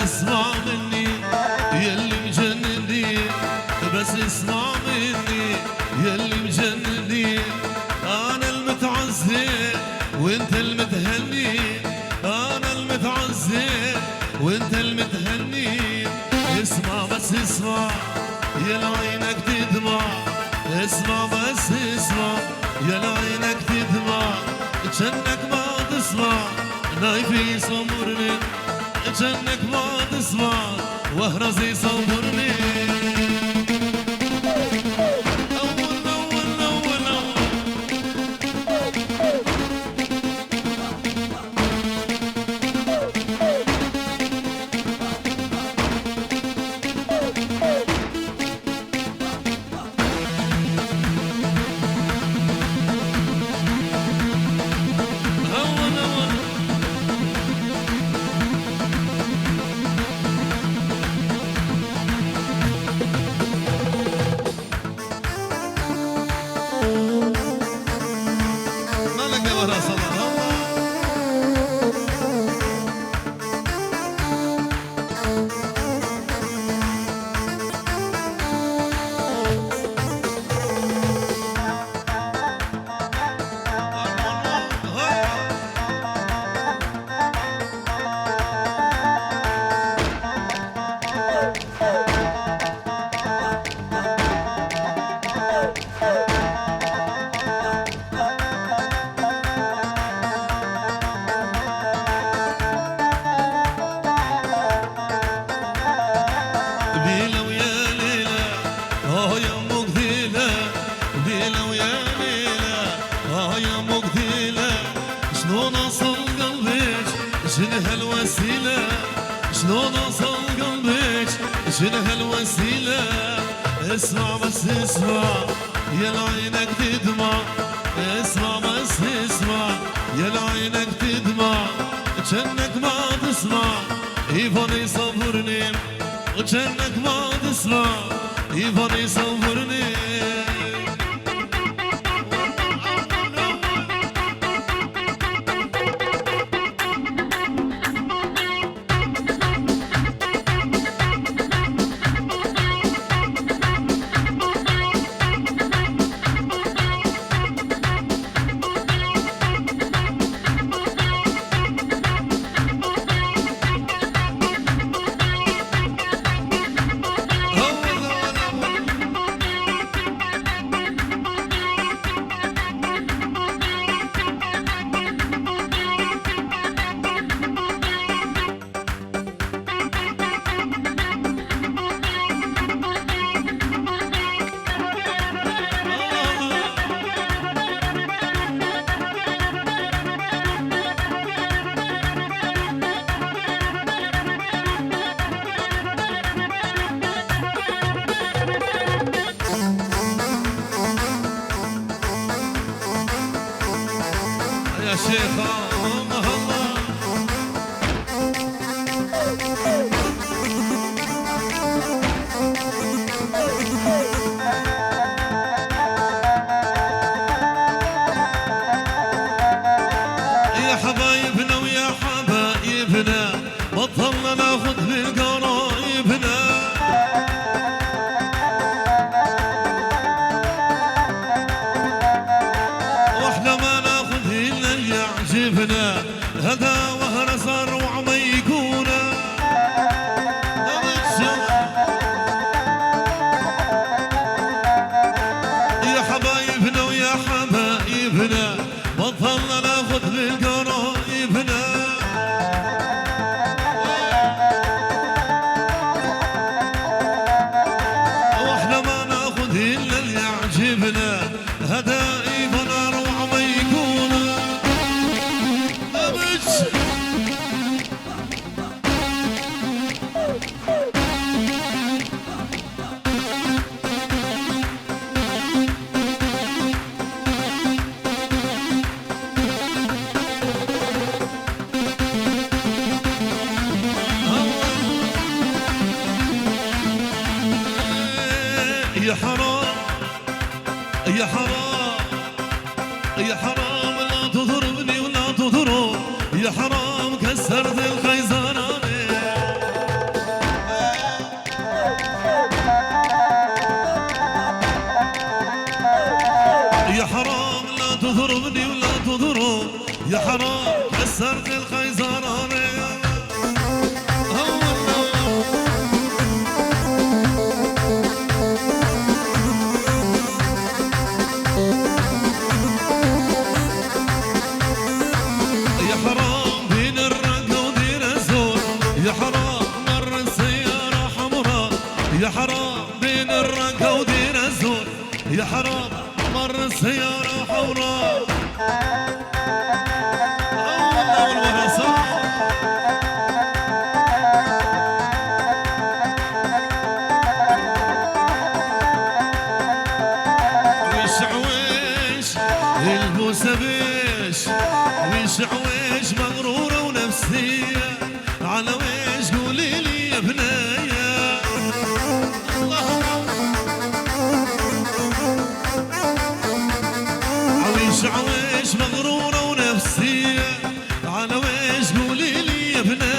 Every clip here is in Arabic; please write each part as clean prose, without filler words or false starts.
اسمع مني يلي مجنني، بس اسمع مني يلي مجنني. انا المتعذب وانت المتهني، انا المتعذب وانت المتهني. اسمع بس اسمع يا لعينك تدمع، اسمع بس اسمع يا لعينك تدمع. جنك ما تسمع نايفي يصبرني، جنك ما تسمع واهرز يصبرني. شنو هالوسيلة، شلون اوصل قلبك، شنو هالوسيلة. اسمع بس اسمع يا لعينك تدمع، اسمع بس اسمع يا لعينك تدمع. جنك ما تسمع يبغى يصبرني، وجنك ما تسمع يبغى يصبرني. يا شيخة الله الله يا حبايبنا ويا حبايبنا بطلنا ناخذ بالقرايبنا. واحنا ما ناخذ الا اللي يعجبنا، هذا وهر صار وعم يكونا. يا حبايبنا ويا حبايبنا بطلنا ناخذ بالقرايبنا. واحنا ما ناخذ الا اللي يعجبنا، هذا يبنى وعم يكونا. يا حرام كسرت الخيزراني. يا حرام لا تضربني ولا تضرب، يا حرام كسرت الخيزراني. يا حرام بين الرقة ودين الزور، يا حرام مر السيارة حمراء، يا حرام بين الرقة ودين الزور، يا حرام مر السيارة حمراء. البوسة بيش ويش عويش مغرورة ونفسية، على ويش قولي لي يا بنايا. عويش عويش مغرورة ونفسية، على ويش قولي لي يا بنايا.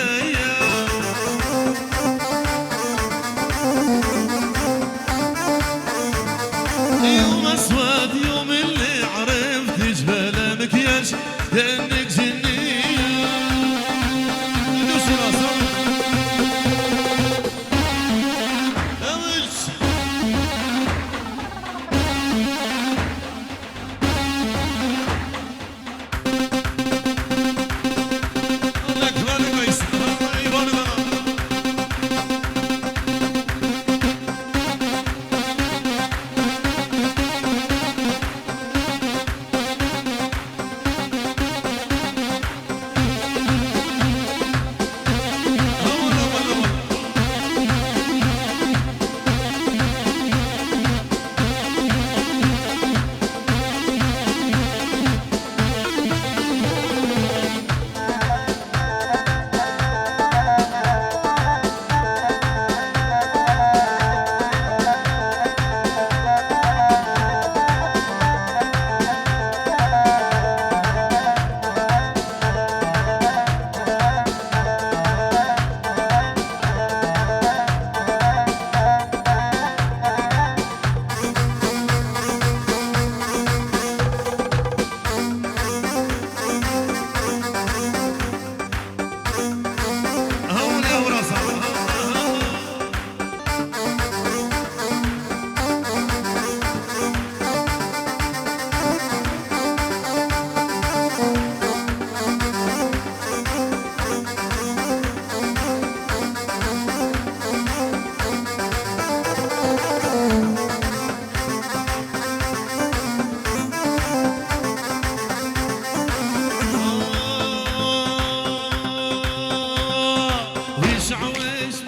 يوم اسود يوم اللي عرفت جبال مكياج كأنك جنية. دوسي راسك امش الله اكبر كويس. الله يبارك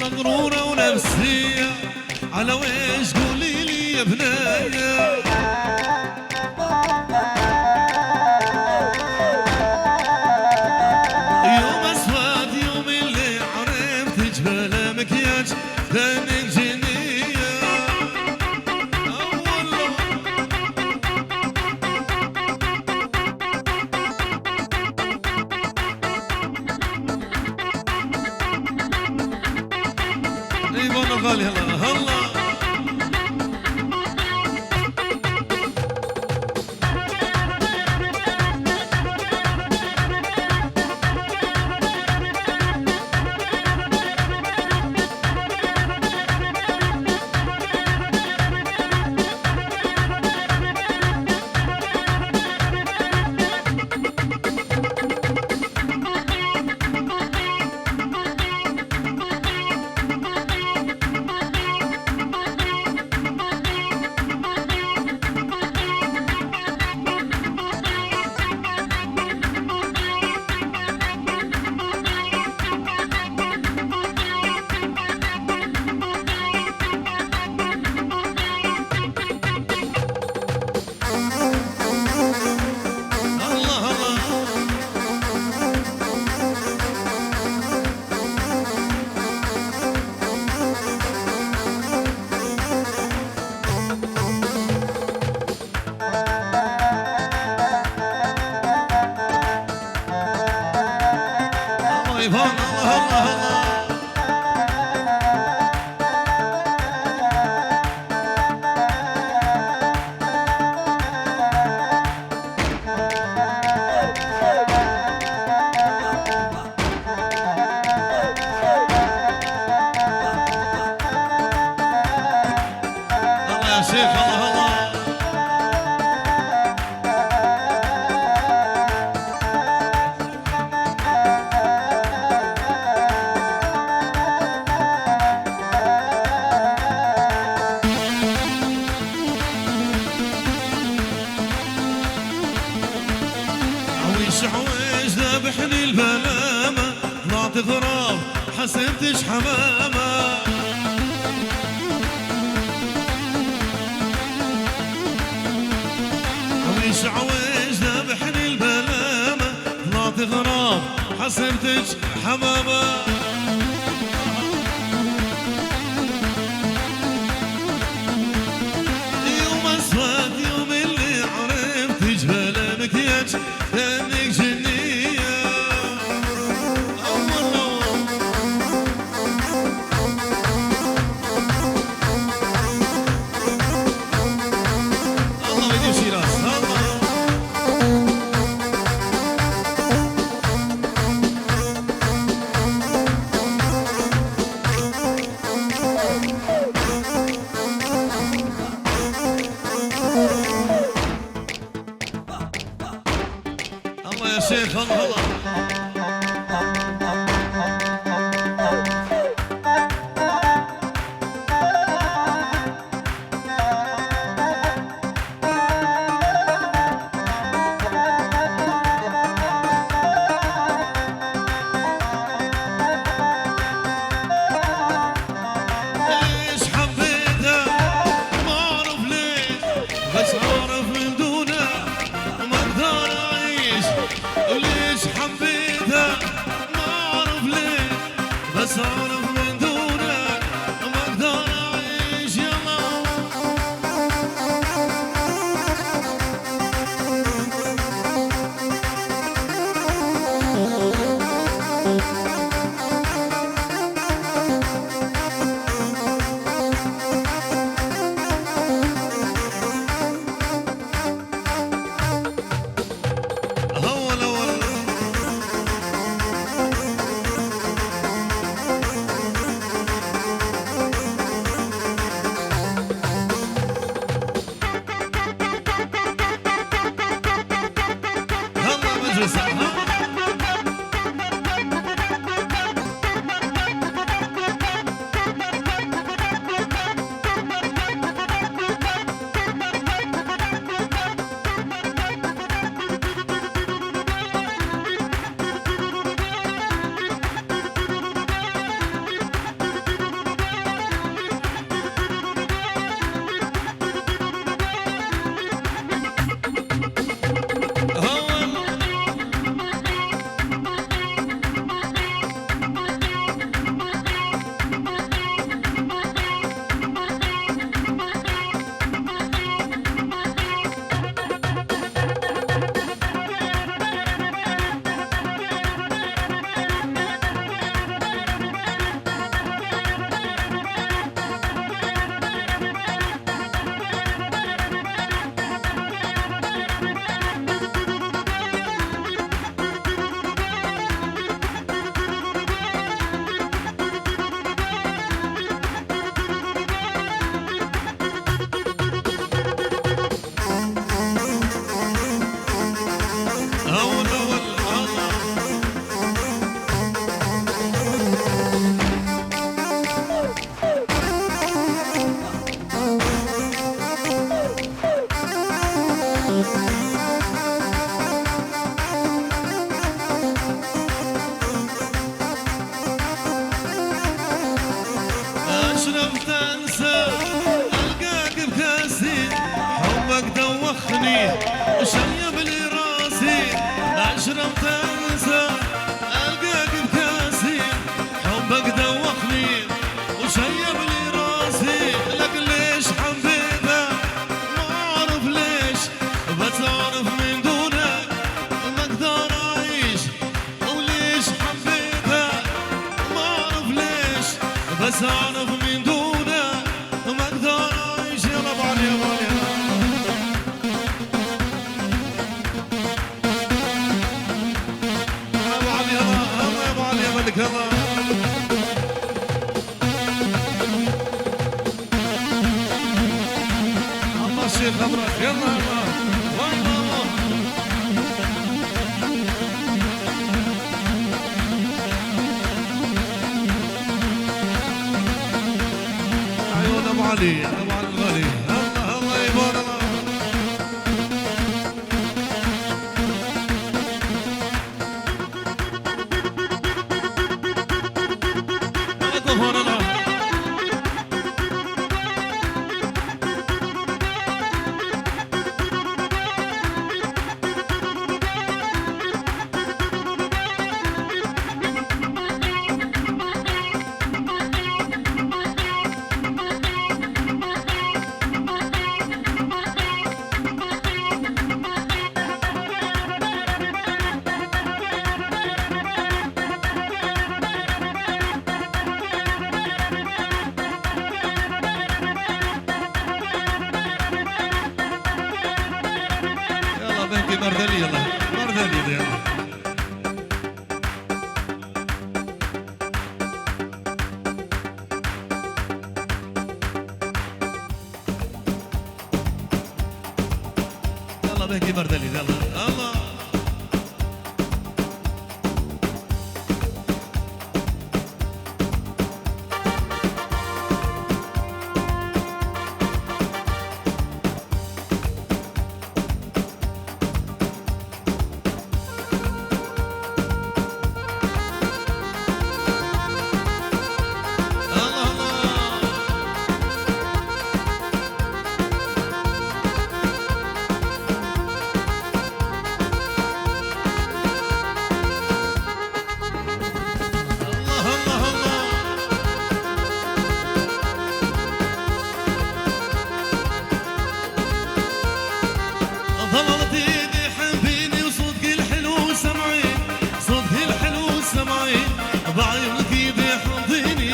مغرورة ونفسية، على ويش قولي لي يا بنايا. يوم اسود يوم اللي عرفت جبال مكياج كأنك جنية. ايوه غالي هلا هلا. يبان الله الله الله. عويش ذبحني البلامة طلعت غراب حسبتش حمامة. عويش ذبحني البلامة طلعت غراب حسبتش حمامة. يوم اسود يوم اللي عرفت جبال مكياج كأنك جنية. الله يدير شي راس الله. الله يا شيخ الله الله. ليش حبيتها ما اعرف ليش بس اعرف من دونه ما اقدر اعيش. وليش حبيتها ما اعرف ليش بس اعرف من دونك ما اقدر اعيش. يلا هول هول هلا مجلس اشرف تنسى القاك بكاسي حبك دوخني وشيب لي راسي. اشرف تنسى القاك بكاسي حبك دوخني وشيب لي راسي. لك ليش حبيتها ما اعرف ليش بس اعرف من دونك ما اقدر اعيش. وليش حبيتها اعرف من دونه ما اقدر اعيش. يلا ابو علي ابو علي ابو علي يلا يا ابو علي يا ملك يلا. الله الشيخ ابرك يلا يلا والله ابو علي ابو علي الغالي الله الله يبارك الله. الله الله مردلي يلا مردلي يلا. يلا بهكي مردلي يلا الله. ظلت ايدي حبيني وصوتك الحلو سمعين صوتك الحلو سمعين بعيونك ايدي حضيني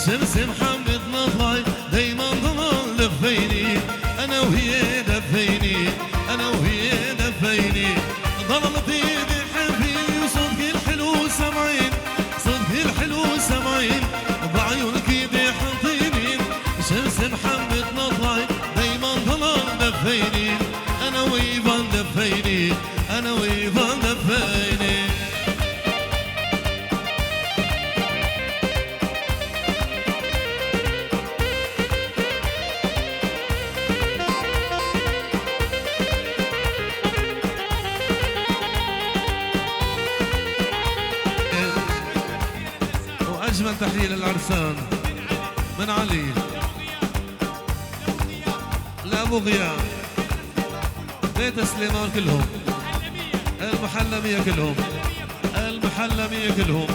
شمس محمد نطلعي دايما ظلال لفيني انا وهي دفيني انا وهي دفيني. ظلت ايدي حبيني وصوتك الحلو سمعين صوتك الحلو سمعين بعيونك ايدي حضيني شمس محمد نطلعي دايما ظلال لفيني أنا ويفان دفيني أنا ويفان دفيني. وأجمل تحية للعرسان من علي لأبو غياب بيت سليمان كلهم المحلمية كلهم المحلمية كلهم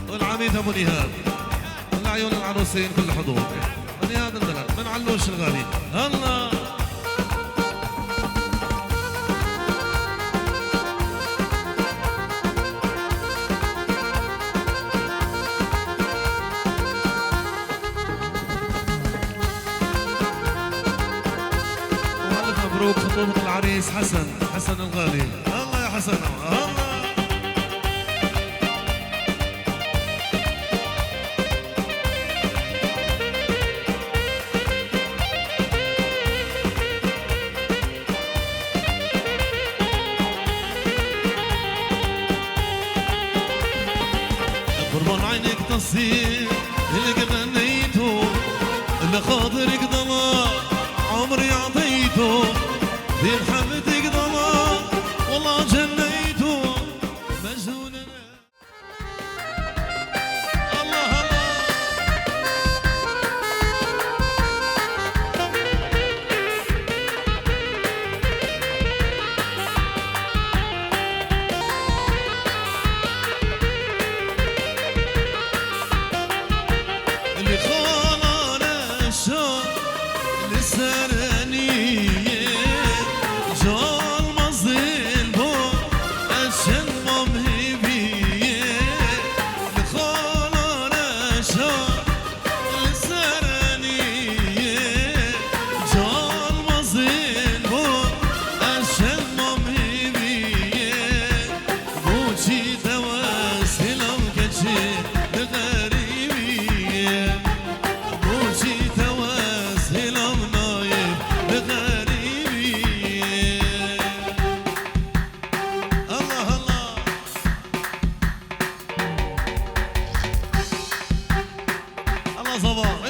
والعميد أبو نهاد والعيون العروسين كل حضور نهاد الدلال من علوش الغالي الله. مبروك خطوبة العريس حسن الغالي الله يا حسن الله. قربان عينك تصير اللي غنيته اللي خاطرك ضلال عمري عطيته في محبتك ضلال والله جنيته مجنون الله الله. اللي خان انا الشوق اللي سراني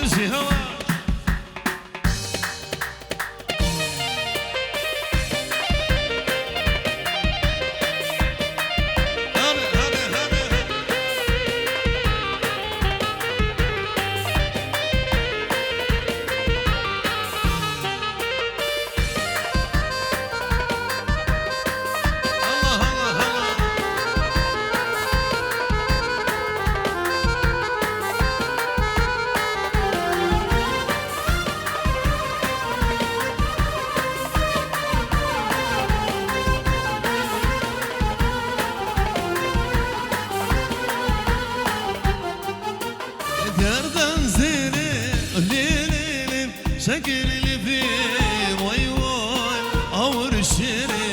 برجي هوا شكل اللي فيه واي واي اور الشري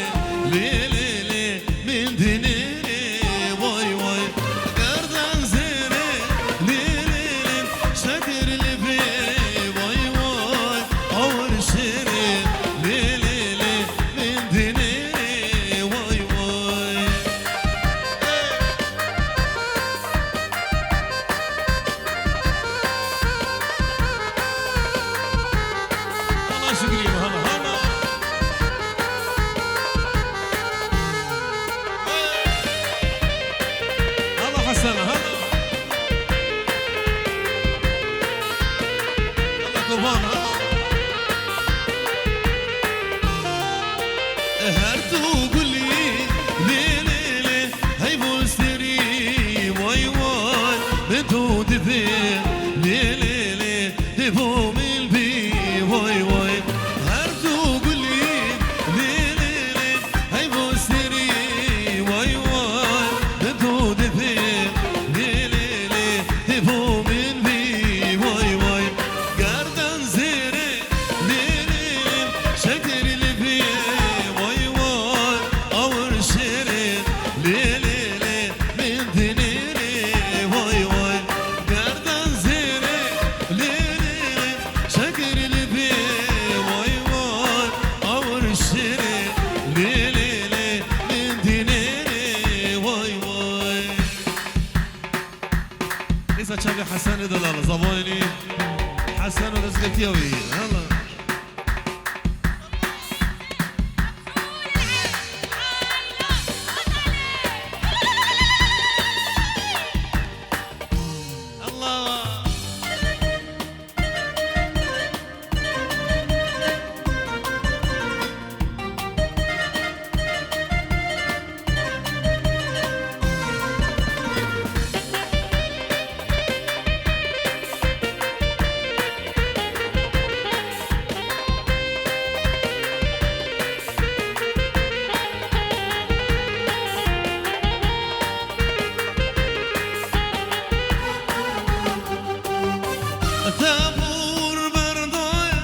لي لي لي من دنيري واي واي قردان زيري لي لي لي شكل اللي فيه واي واي اور الشري لي لي لي من دنيري واي واي شكري هلا هلا هلا حسن هلا هلا قربان هلا هرتو قولي لي لي لي هاي بوستري واي واي بنتو دفين لي لي لي دفو من بي واي واي شابي حسن دلال زبايني حسن ورزقك يوي هلا تابور بردايا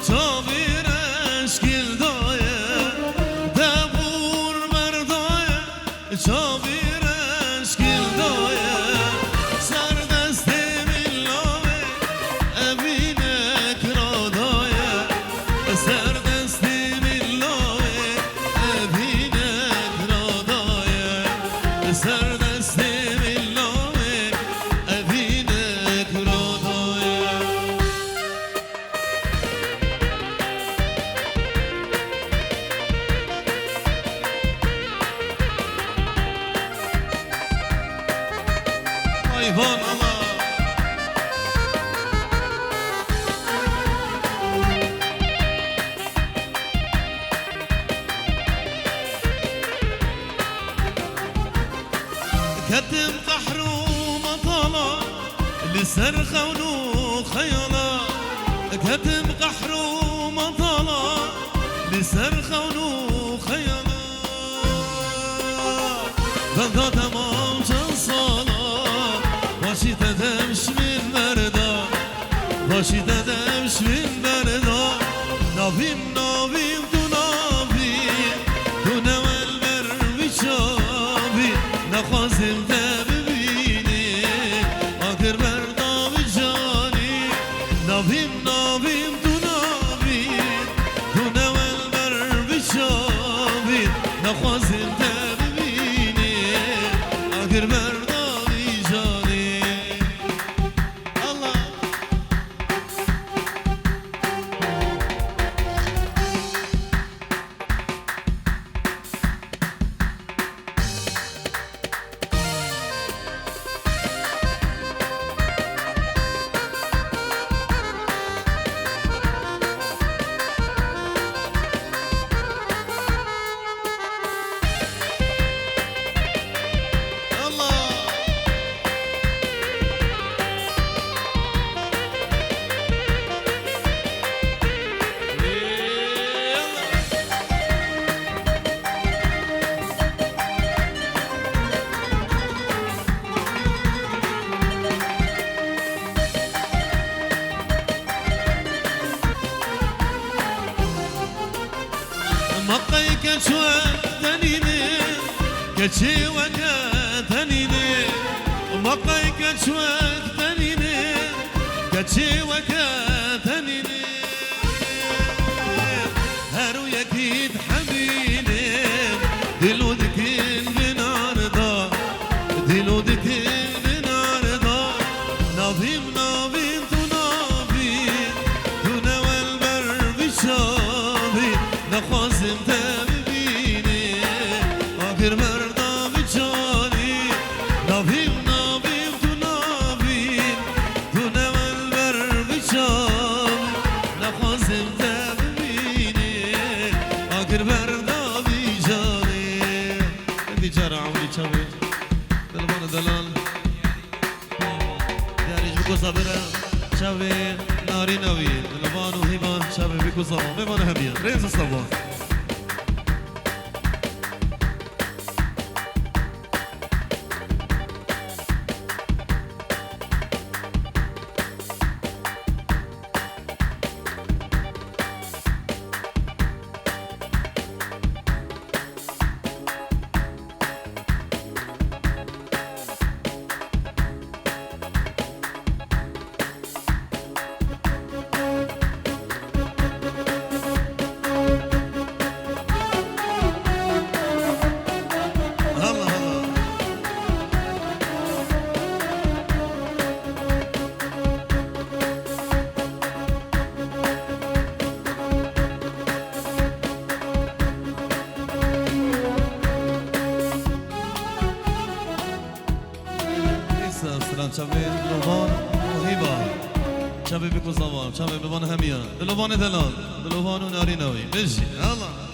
تابير اشكال دايا تابور بردايا تابير اشكال دايا سر دستي من لامي ابينك رادايا سر دستي من لامي ابينك رادايا سر دستي من لامي ابينك رادايا ايفان الله كتم قحر ومطالة لسرخة ونو خيالة كتم قحر ومطالة لسرخة ونو خيالة بلدة تمام صلاة واشي تدمش من بردة واشي تدمش من بردة نافيم نافيم تنافيم تنوال بربي شافي نخازم تببيني آخر بردة بجاني نافيم نافيم تنافيم تنوال بربي شافي نخازم تببيني آخر بردة بجاني الله كشي وكاتنيني مقاي كشوكتنيني كشي وكاتنيني هارو يكيد حبيني دلو دكين بناردا دلو دكين بناردا نظيم نظيم تنظيم تنوى البر بشاضي نخازم تبيني آخر مرد صابرة شابي ناري نوي لبان وهيبان شابي بيكو صبا بيبان هميا رينز الصبا شابي لوبان وهيبا شابي بيكو صواب شابي ببان هميا دلوبان دلال دلوبان وناري نوي بيجي يلا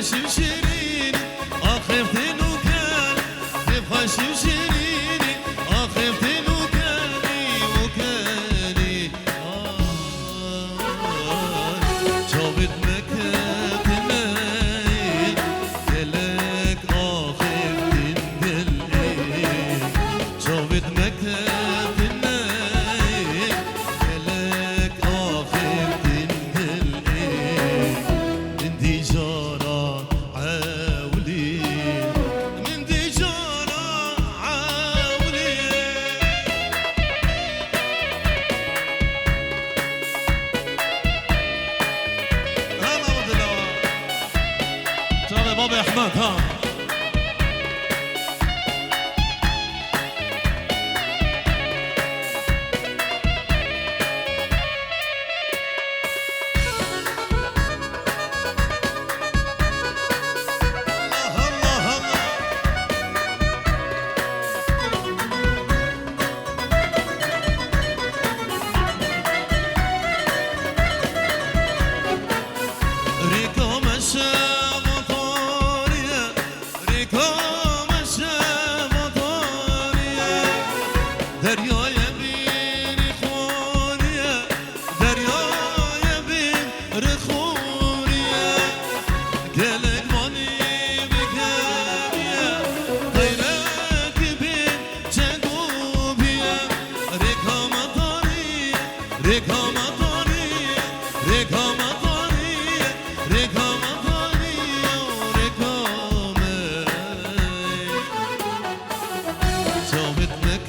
شمشيرين آخر تنو كان تبقى شمشيرين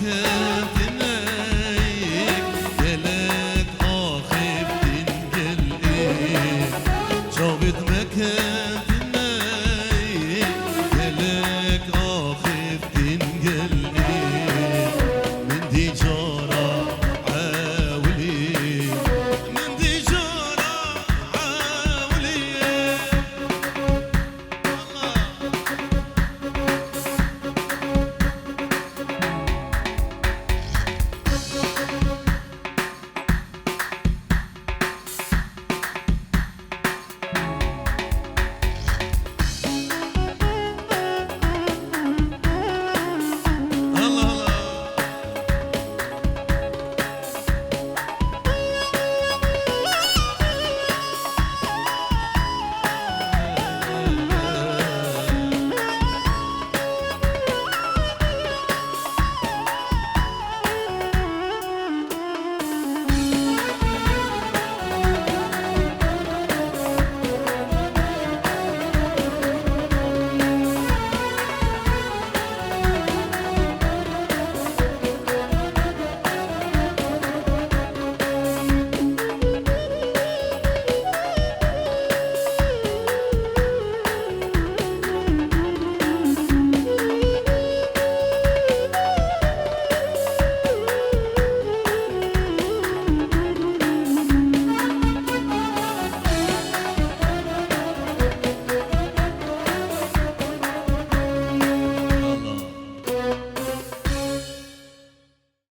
الكل